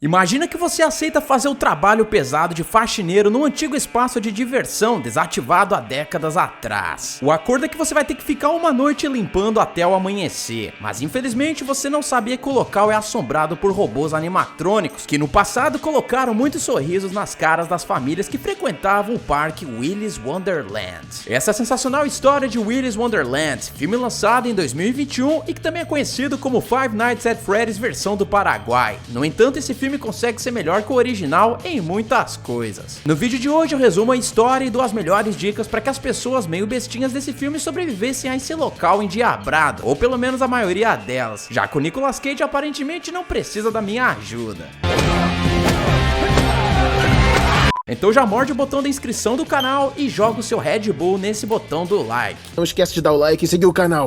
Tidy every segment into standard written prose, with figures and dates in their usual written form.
Imagina que você aceita fazer o trabalho pesado de faxineiro num antigo espaço de diversão desativado há décadas atrás. O acordo é que você vai ter que ficar uma noite limpando até o amanhecer, mas infelizmente você não sabia que o local é assombrado por robôs animatrônicos que no passado colocaram muitos sorrisos nas caras das famílias que frequentavam o parque Willy's Wonderland. Essa é a sensacional história de Willy's Wonderland, filme lançado em 2021 e que também é conhecido como Five Nights at Freddy's versão do Paraguai. No entanto, esse filme consegue ser melhor que o original em muitas coisas. No vídeo de hoje eu resumo a história e dou as melhores dicas para que as pessoas meio bestinhas desse filme sobrevivessem a esse local endiabrado, ou pelo menos a maioria delas, já que o Nicolas Cage aparentemente não precisa da minha ajuda. Então já morde o botão da inscrição do canal e joga o seu Red Bull nesse botão do like. Não esquece de dar o like e seguir o canal.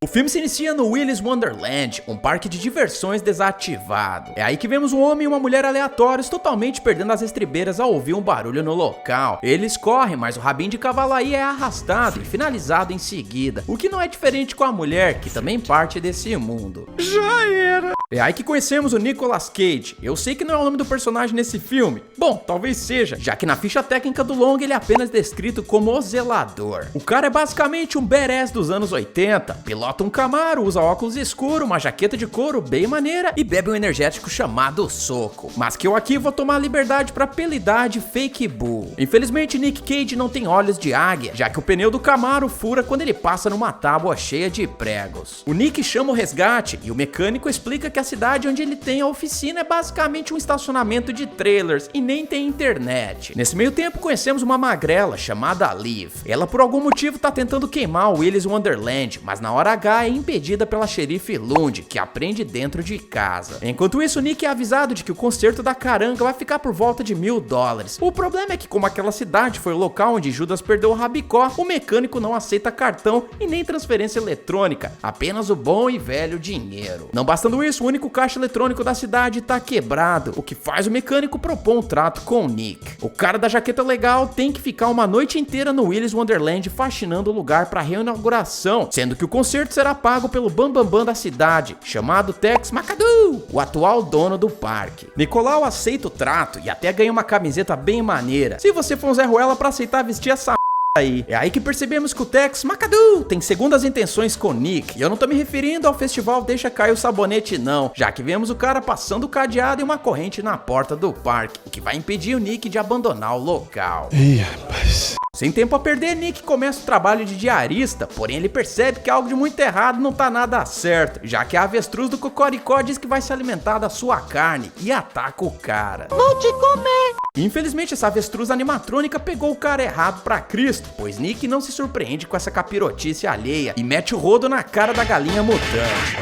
O filme se inicia no Willy's Wonderland, um parque de diversões desativado. É aí que vemos um homem e uma mulher aleatórios totalmente perdendo as estribeiras ao ouvir um barulho no local. Eles correm, mas o rabinho de cavalo aí é arrastado e finalizado em seguida, o que não é diferente com a mulher, que também parte desse mundo. Já era! É aí que conhecemos o Nicolas Cage. Eu sei que não é o nome do personagem nesse filme. Bom, talvez seja, já que na ficha técnica do longa ele é apenas descrito como o zelador. O cara é basicamente um badass dos anos 80, pilota um Camaro, usa óculos escuros, uma jaqueta de couro bem maneira e bebe um energético chamado Soco. Mas que eu aqui vou tomar a liberdade pra apelidar de Fake Bull. Infelizmente Nick Cage não tem olhos de águia, já que o pneu do Camaro fura quando ele passa numa tábua cheia de pregos. O Nick chama o resgate e o mecânico explica que a cidade onde ele tem a oficina é basicamente um estacionamento de trailers e nem tem internet. Nesse meio tempo conhecemos uma magrela chamada Liv. Ela por algum motivo tá tentando queimar o Willy's Wonderland, mas na hora H é impedida pela xerife Lund, que a prende dentro de casa. Enquanto isso, Nick é avisado de que o conserto da caranga vai ficar por volta de $1000. O problema é que como aquela cidade foi o local onde Judas perdeu o rabicó, o mecânico não aceita cartão e nem transferência eletrônica, apenas o bom e velho dinheiro. Não bastando isso, o único caixa eletrônico da cidade tá quebrado, o que faz o mecânico propor um trato com o Nick. O cara da jaqueta legal tem que ficar uma noite inteira no Willy's Wonderland faxinando o lugar para reinauguração, sendo que o conserto será pago pelo bambambam da cidade, chamado Tex McAdoo, o atual dono do parque. Nicolau aceita o trato e até ganha uma camiseta bem maneira. Se você for um Zé Ruela pra aceitar vestir essa aí. É aí que percebemos que o Tex McAdoo tem segundas intenções com Nick. E eu não tô me referindo ao festival Deixa Cair o Sabonete não, já que vemos o cara passando o cadeado e uma corrente na porta do parque, o que vai impedir o Nick de abandonar o local. Ih, rapaz. Sem tempo a perder, Nick começa o trabalho de diarista, porém ele percebe que algo de muito errado não tá nada certo, já que a avestruz do Cocoricó diz que vai se alimentar da sua carne e ataca o cara. Vou te comer! Infelizmente essa avestruz animatrônica pegou o cara errado pra Cristo, pois Nick não se surpreende com essa capirotice alheia e mete o rodo na cara da galinha mutante.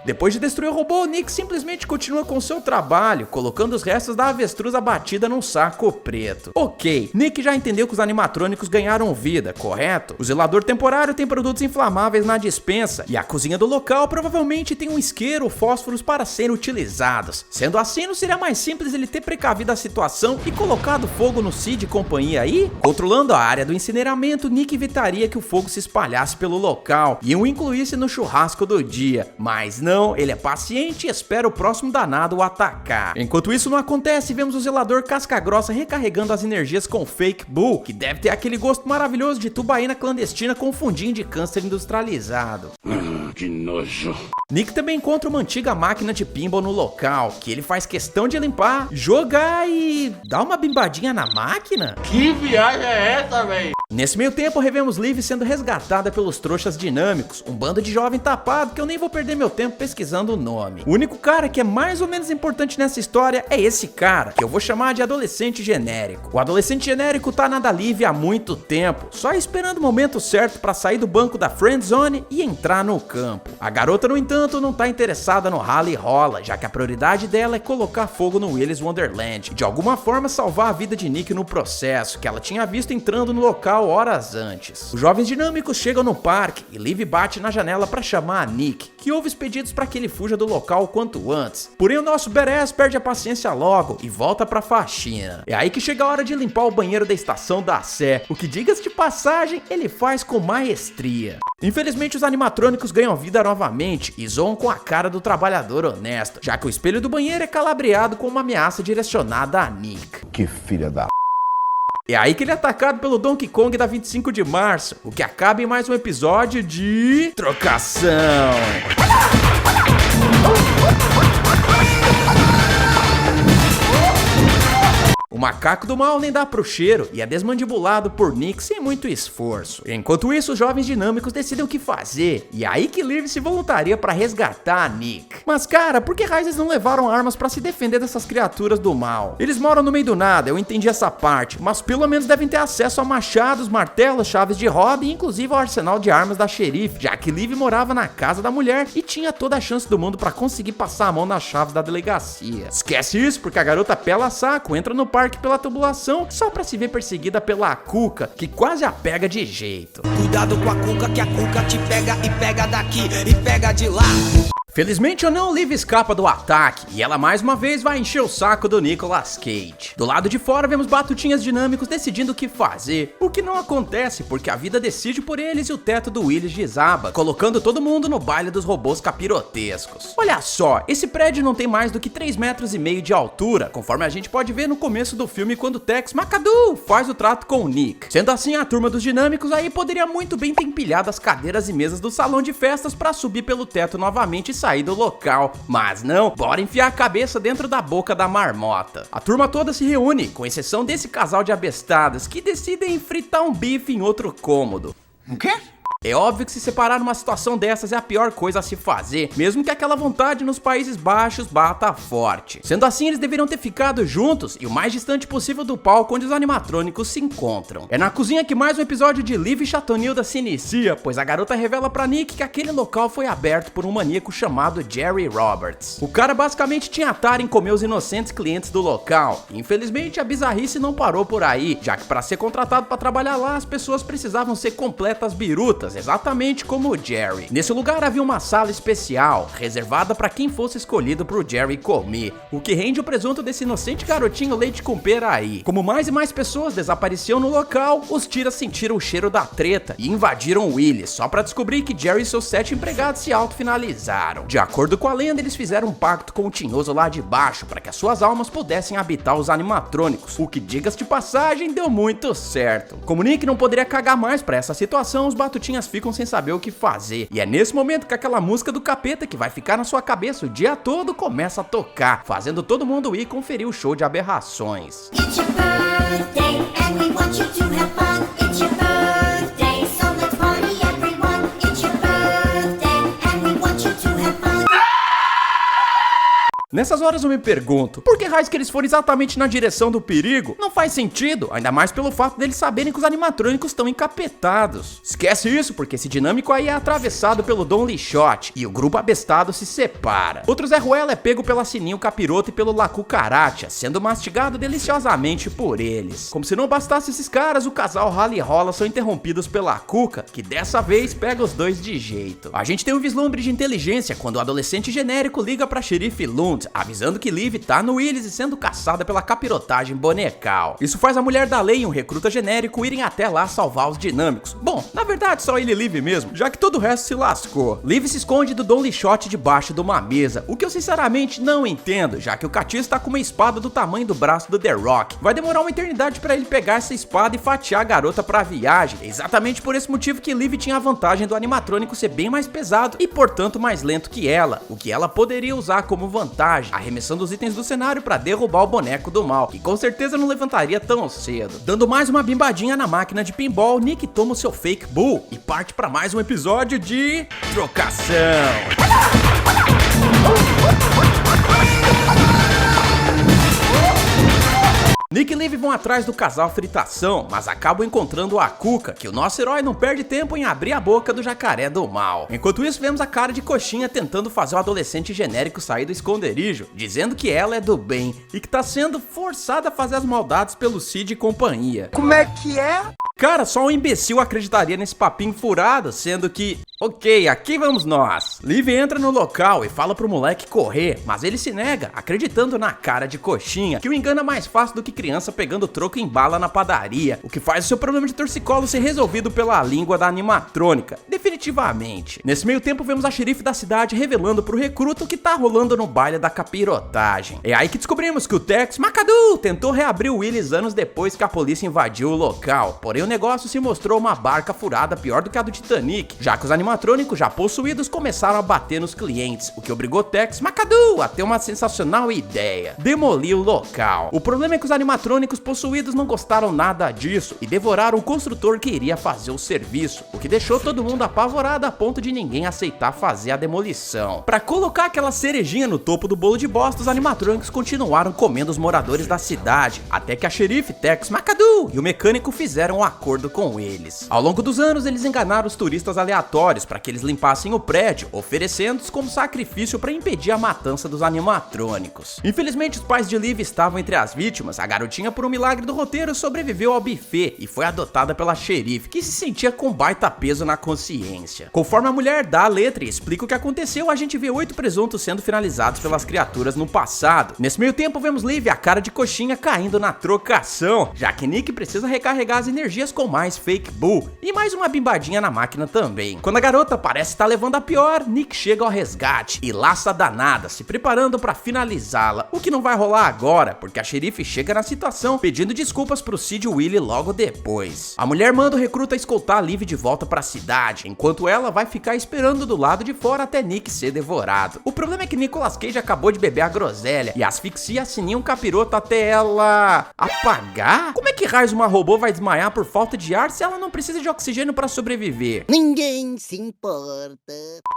Depois de destruir o robô, Nick simplesmente continua com seu trabalho, colocando os restos da avestruz abatida num saco preto. Ok, Nick já entendeu que os animatrônicos ganharam vida, correto? O zelador temporário tem produtos inflamáveis na despensa, e a cozinha do local provavelmente tem um isqueiro ou fósforos para serem utilizados. Sendo assim, não seria mais simples ele ter precavido a situação e colocado fogo no Cid e companhia aí? Controlando a área do incineramento, Nick evitaria que o fogo se espalhasse pelo local e o incluísse no churrasco do dia, mas não. Ele é paciente e espera o próximo danado o atacar. Enquanto isso não acontece, vemos o zelador casca-grossa recarregando as energias com o Fake Bull, que deve ter aquele gosto maravilhoso de tubaína clandestina com fundinho de câncer industrializado. Que nojo. Nick também encontra uma antiga máquina de pinball no local, que ele faz questão de limpar, jogar e dar uma bimbadinha na máquina? Que viagem é essa, véi? Nesse meio tempo, revemos Liv sendo resgatada pelos trouxas dinâmicos, um bando de jovem tapado que eu nem vou perder meu tempo pesquisando o nome. O único cara que é mais ou menos importante nessa história é esse cara, que eu vou chamar de adolescente genérico. O adolescente genérico tá na da Liv há muito tempo, só esperando o momento certo pra sair do banco da friendzone e entrar no campo. A garota, no entanto, não tá interessada no rala e rola, já que a prioridade dela é colocar fogo no Willy's Wonderland e de alguma forma salvar a vida de Nick no processo, que ela tinha visto entrando no local local horas antes. Os jovens dinâmicos chegam no parque e Liv bate na janela para chamar a Nick, que ouve os pedidos para que ele fuja do local o quanto antes. Porém o nosso badass perde a paciência logo e volta pra faxina. É aí que chega a hora de limpar o banheiro da estação da Sé, o que, diga-se de passagem, ele faz com maestria. Infelizmente os animatrônicos ganham vida novamente e zoam com a cara do trabalhador honesto, já que o espelho do banheiro é calabreado com uma ameaça direcionada a Nick. Que filha da... É aí que ele é atacado pelo Donkey Kong da 25 de março, o que acaba em mais um episódio de... Trocação! O macaco do mal nem dá pro cheiro e é desmandibulado por Nick sem muito esforço. Enquanto isso, os jovens dinâmicos decidem o que fazer, e é aí que Liv se voluntaria pra resgatar a Nick. Mas cara, por que raios eles não levaram armas pra se defender dessas criaturas do mal? Eles moram no meio do nada, eu entendi essa parte, mas pelo menos devem ter acesso a machados, martelos, chaves de roda e inclusive ao arsenal de armas da xerife, já que Liv morava na casa da mulher e tinha toda a chance do mundo pra conseguir passar a mão nas chaves da delegacia. Esquece isso, porque a garota pela saco, entra no parque pela tubulação só pra se ver perseguida pela Cuca, que quase a pega de jeito. Cuidado com a Cuca, que a Cuca te pega e pega daqui e pega de lá. Felizmente ou não, Liv escapa do ataque e ela mais uma vez vai encher o saco do Nicolas Cage. Do lado de fora vemos batutinhas dinâmicos decidindo o que fazer, o que não acontece porque a vida decide por eles e o teto do Willis desaba, colocando todo mundo no baile dos robôs capirotescos. Olha só, esse prédio não tem mais do que 3,5 metros de altura, conforme a gente pode ver no começo do filme quando Tex McAdoo faz o trato com o Nick. Sendo assim, a turma dos dinâmicos aí poderia muito bem ter empilhado as cadeiras e mesas do salão de festas para subir pelo teto novamente e sair do local, mas não, bora enfiar a cabeça dentro da boca da marmota. A turma toda se reúne, com exceção desse casal de abestadas que decidem fritar um bife em outro cômodo. O quê? É óbvio que se separar numa situação dessas é a pior coisa a se fazer, mesmo que aquela vontade nos Países Baixos bata forte. Sendo assim, eles deveriam ter ficado juntos e o mais distante possível do palco onde os animatrônicos se encontram. É na cozinha que mais um episódio de Liv e Chatonilda se inicia, pois a garota revela pra Nick que aquele local foi aberto por um maníaco chamado Jerry Roberts. O cara basicamente tinha tara em comer os inocentes clientes do local. Infelizmente, a bizarrice não parou por aí, já que para ser contratado para trabalhar lá, as pessoas precisavam ser completas birutas, exatamente como o Jerry. Nesse lugar havia uma sala especial, reservada para quem fosse escolhido pro Jerry comer, o que rende o presunto desse inocente garotinho leite com pera aí. Como mais e mais pessoas desapareciam no local, os tiras sentiram o cheiro da treta e invadiram o Willis, só para descobrir que Jerry e seus 7 empregados se autofinalizaram. De acordo com a lenda, eles fizeram um pacto com o tinhoso lá de baixo para que as suas almas pudessem habitar os animatrônicos, o que, diga-se de passagem, deu muito certo. Como Nick não poderia cagar mais para essa situação, os batutinhas ficam sem saber o que fazer. E é nesse momento que aquela música do capeta que vai ficar na sua cabeça o dia todo começa a tocar, fazendo todo mundo ir conferir o show de aberrações. It's your birthday and we want you to have fun. It's your birthday, so let's party everyone. It's your birthday and we want you to have fun. Nessas horas eu me pergunto, por que raios que eles foram exatamente na direção do perigo? Não faz sentido, ainda mais pelo fato deles saberem que os animatrônicos estão encapetados. Esquece isso, porque esse dinâmico aí é atravessado pelo Don Lixote e o grupo abestado se separa. Outro Zé Ruela é pego pela Sininho Capiroto e pelo La Cucaracha, sendo mastigado deliciosamente por eles. Como se não bastasse esses caras, o casal rala e rola são interrompidos pela Cuca, que dessa vez pega os dois de jeito. A gente tem um vislumbre de inteligência quando o adolescente genérico liga pra xerife Lund, avisando que Liv tá no Willis e sendo caçada pela capirotagem bonecal. Isso faz a mulher da lei e um recruta genérico irem até lá salvar os dinâmicos. Bom, na verdade só ele e Liv mesmo, já que todo o resto se lascou. Liv se esconde do Don Lixote debaixo de uma mesa, o que eu sinceramente não entendo, já que o Catiço tá com uma espada do tamanho do braço do The Rock. Vai demorar uma eternidade pra ele pegar essa espada e fatiar a garota pra viagem. É exatamente por esse motivo que Liv tinha a vantagem do animatrônico ser bem mais pesado e portanto mais lento que ela, o que ela poderia usar como vantagem, arremessando os itens do cenário pra derrubar o boneco do mal, que com certeza não levantaria tão cedo. Dando mais uma bimbadinha na máquina de pinball, Nick toma o seu fake bull e parte pra mais um episódio de Trocação. Nick e Liv vão atrás do casal fritação, mas acabam encontrando a Cuca, que o nosso herói não perde tempo em abrir a boca do jacaré do mal. Enquanto isso, vemos a cara de coxinha tentando fazer o adolescente genérico sair do esconderijo, dizendo que ela é do bem e que tá sendo forçada a fazer as maldades pelo Cid e companhia. Como é que é? Cara, só um imbecil acreditaria nesse papinho furado, sendo que... Ok, aqui vamos nós. Liv entra no local e fala pro moleque correr, mas ele se nega, acreditando na cara de coxinha, que o engana mais fácil do que criança pegando troco em bala na padaria, o que faz o seu problema de torcicolo ser resolvido pela língua da animatrônica, definitivamente. Nesse meio tempo vemos a xerife da cidade revelando pro recruta o que tá rolando no baile da capirotagem. É aí que descobrimos que o Tex McAdoo tentou reabrir o Willis anos depois que a polícia invadiu o local, porém o negócio se mostrou uma barca furada pior do que a do Titanic, já que os animatrônicos já possuídos começaram a bater nos clientes, o que obrigou Tex McAdoo a ter uma sensacional ideia: demolir o local. O problema é que os animatrônicos possuídos não gostaram nada disso e devoraram o construtor que iria fazer o serviço, o que deixou todo mundo apavorado a ponto de ninguém aceitar fazer a demolição. Pra colocar aquela cerejinha no topo do bolo de bosta, os animatrônicos continuaram comendo os moradores da cidade, até que a xerife Tex McAdoo e o mecânico fizeram um acordo com eles. Ao longo dos anos, eles enganaram os turistas aleatórios para que eles limpassem o prédio, oferecendo-os como sacrifício para impedir a matança dos animatrônicos. Infelizmente, os pais de Liv estavam entre as vítimas. A garotinha, por um milagre do roteiro, sobreviveu ao buffet e foi adotada pela xerife, que se sentia com baita peso na consciência. Conforme a mulher dá a letra e explica o que aconteceu, a gente vê 8 presuntos sendo finalizados pelas criaturas no passado. Nesse meio tempo, vemos Liv, a cara de coxinha, caindo na trocação, já que Nick precisa recarregar as energias com mais fake bull e mais uma bimbadinha na máquina também. Quando a garota parece estar levando a pior, Nick chega ao resgate e laça a danada, se preparando para finalizá-la, o que não vai rolar agora, porque a xerife chega na situação pedindo desculpas pro Sid Willie logo depois. A mulher manda o recruta escoltar a Liv de volta pra cidade, enquanto ela vai ficar esperando do lado de fora até Nick ser devorado. O problema é que Nicolas Cage acabou de beber a groselha e asfixia a Sininho Capiroto até ela... apagar? Como é que raios uma robô vai desmaiar por falta de ar se ela não precisa de oxigênio para sobreviver? Ninguém se importa.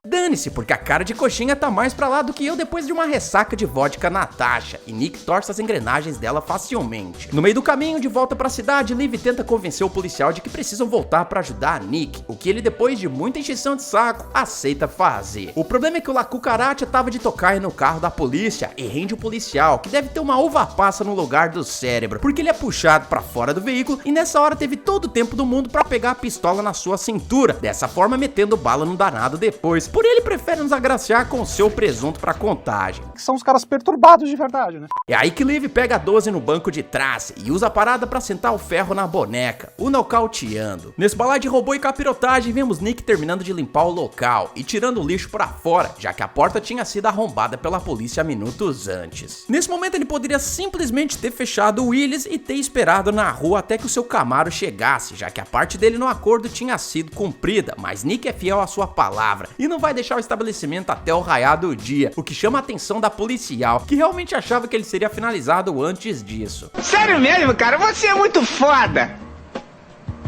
Dane-se, porque a cara de coxinha tá mais pra lá do que eu depois de uma ressaca de vodka Natasha, e Nick torce as engrenagens dela facilmente. No meio do caminho de volta pra cidade, Liv tenta convencer o policial de que precisam voltar pra ajudar a Nick, o que ele, depois de muita encheção de saco, aceita fazer. O problema é que o La Cucaracha tava de tocaia no carro da polícia e rende o policial, que deve ter uma uva passa no lugar do cérebro, porque ele é puxado pra fora do veículo e nessa hora teve todo o tempo do mundo pra pegar a pistola na sua cintura, dessa forma metendo bala no danado depois. Por ele prefere nos agraciar com o seu presunto pra contagem. Que são os caras perturbados de verdade, né? É aí que Liv pega a 12 no banco de trás e usa a parada pra sentar o ferro na boneca, o nocauteando. Nesse balai de robô e capirotagem, vemos Nick terminando de limpar o local e tirando o lixo pra fora, já que a porta tinha sido arrombada pela polícia minutos antes. Nesse momento ele poderia simplesmente ter fechado o Willis e ter esperado na rua até que o seu Camaro chegasse, já que a parte dele no acordo tinha sido cumprida, mas Nick é fiel à sua palavra e não vai deixar o estabelecimento até o raiar do dia, o que chama a atenção da policial, que realmente achava que ele seria finalizado antes disso. Sério mesmo, cara? Você é muito foda!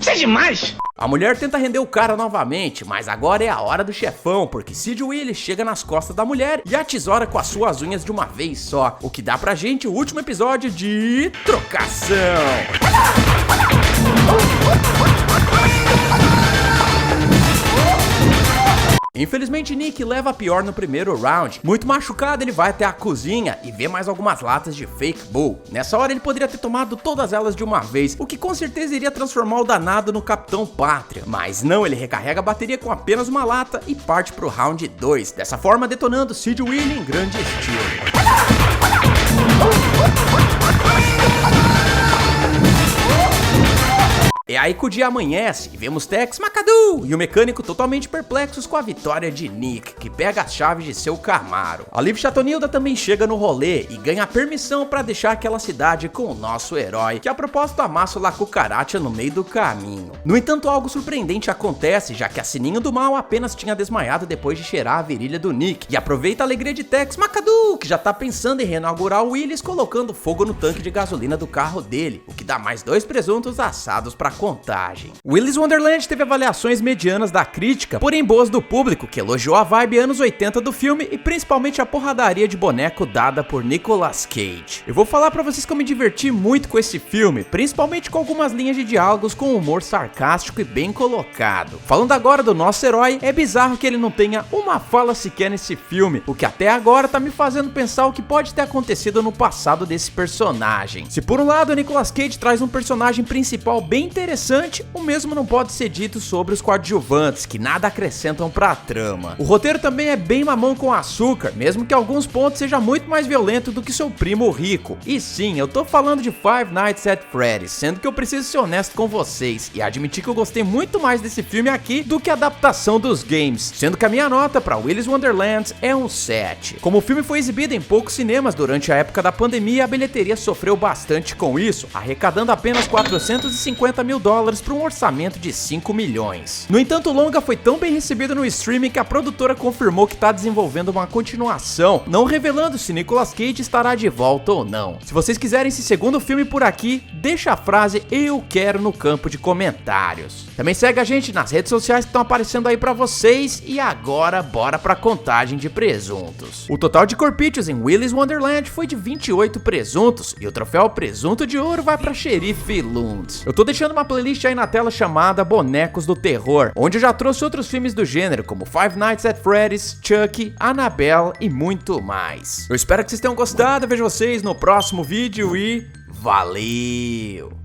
Isso é demais! A mulher tenta render o cara novamente, mas agora é a hora do chefão, porque Sid Willie chega nas costas da mulher e a tesoura com as suas unhas de uma vez só, o que dá pra gente o último episódio de Trocação. Infelizmente, Nick leva a pior no primeiro round. Muito machucado, ele vai até a cozinha e vê mais algumas latas de fake bull. Nessa hora, ele poderia ter tomado todas elas de uma vez, o que com certeza iria transformar o danado no Capitão Pátria. Mas não, ele recarrega a bateria com apenas uma lata e parte pro round 2, dessa forma detonando Sid Willie em grande estilo. É aí que o dia amanhece e vemos Tex McAdoo e o mecânico totalmente perplexos com a vitória de Nick, que pega as chaves de seu Camaro. A Liv Chatonilda também chega no rolê e ganha permissão para deixar aquela cidade com o nosso herói, que a propósito amassa o La Cucaracha no meio do caminho. No entanto, algo surpreendente acontece, já que a Sininho do Mal apenas tinha desmaiado depois de cheirar a virilha do Nick, e aproveita a alegria de Tex McAdoo, que já tá pensando em reinaugurar o Willis colocando fogo no tanque de gasolina do carro dele, o que dá mais 2 presuntos assados para contagem. Willis Wonderland teve avaliações medianas da crítica, porém boas do público, que elogiou a vibe anos 80 do filme e principalmente a porradaria de boneco dada por Nicolas Cage. Eu vou falar pra vocês que eu me diverti muito com esse filme, principalmente com algumas linhas de diálogos com humor sarcástico e bem colocado. Falando agora do nosso herói, é bizarro que ele não tenha uma fala sequer nesse filme, o que até agora tá me fazendo pensar o que pode ter acontecido no passado desse personagem. Se por um lado o Nicolas Cage traz um personagem principal bem interessante interessante, o mesmo não pode ser dito sobre os coadjuvantes, que nada acrescentam pra trama. O roteiro também é bem mamão com açúcar, mesmo que em alguns pontos seja muito mais violento do que seu primo rico. E sim, eu tô falando de Five Nights at Freddy's, sendo que eu preciso ser honesto com vocês e admitir que eu gostei muito mais desse filme aqui do que a adaptação dos games, sendo que a minha nota pra Willy's Wonderland é um 7. Como o filme foi exibido em poucos cinemas durante a época da pandemia, a bilheteria sofreu bastante com isso, arrecadando apenas $450 mil para um orçamento de 5 milhões. No entanto, o longa foi tão bem recebido no streaming que a produtora confirmou que está desenvolvendo uma continuação, não revelando se Nicolas Cage estará de volta ou não. Se vocês quiserem esse segundo filme por aqui, deixa a frase "eu quero" no campo de comentários. Também segue a gente nas redes sociais que estão aparecendo aí pra vocês, e agora bora pra contagem de presuntos. O total de corpítios em Willy's Wonderland foi de 28 presuntos, e o troféu presunto de ouro vai pra Xerife Lund. Eu tô deixando uma playlist aí na tela chamada Bonecos do Terror, onde eu já trouxe outros filmes do gênero, como Five Nights at Freddy's, Chucky, Annabelle e muito mais. Eu espero que vocês tenham gostado, eu vejo vocês no próximo vídeo e valeu!